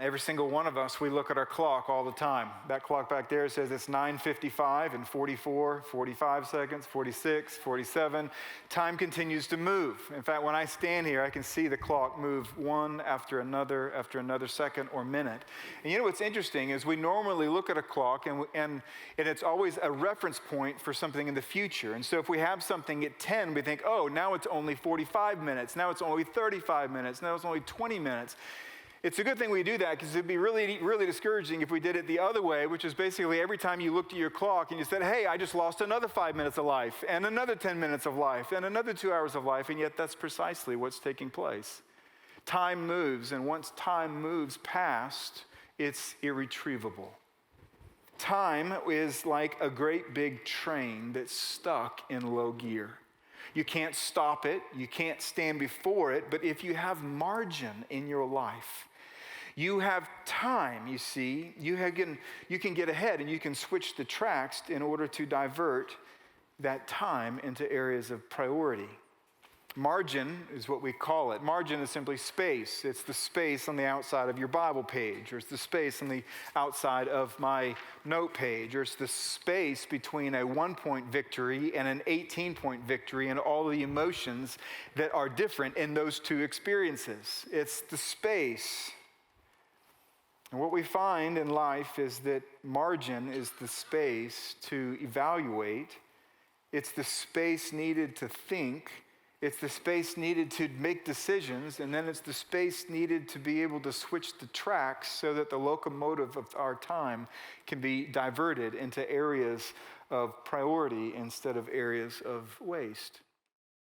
Every single one of us, we look at our clock all the time. That clock back there says it's 9:55 and 44, 45 seconds, 46, 47. Time continues to move. In fact, when I stand here, I can see the clock move one after another second or minute. And you know what's interesting is we normally look at a clock and it's always a reference point for something in the future. And so if we have something at 10, we think, oh, now it's only 45 minutes. Now it's only 35 minutes. Now it's only 20 minutes. It's a good thing we do that because it'd be really, really discouraging if we did it the other way, which is basically every time you looked at your clock and you said, hey, I just lost another 5 minutes of life and another 10 minutes of life and another 2 hours of life, and yet that's precisely what's taking place. Time moves, and once time moves past, it's irretrievable. Time is like a great big train that's stuck in low gear. You can't stop it, you can't stand before it, but if you have margin in your life, you have time, you see. You can get ahead and you can switch the tracks in order to divert that time into areas of priority. Margin is what we call it. Margin is simply space. It's the space on the outside of your Bible page, or it's the space on the outside of my note page, or it's the space between a 1-point victory and an 18-point victory and all the emotions that are different in those two experiences. It's the space. And what we find in life is that margin is the space to evaluate. It's the space needed to think. It's the space needed to make decisions. And then it's the space needed to be able to switch the tracks so that the locomotive of our time can be diverted into areas of priority instead of areas of waste.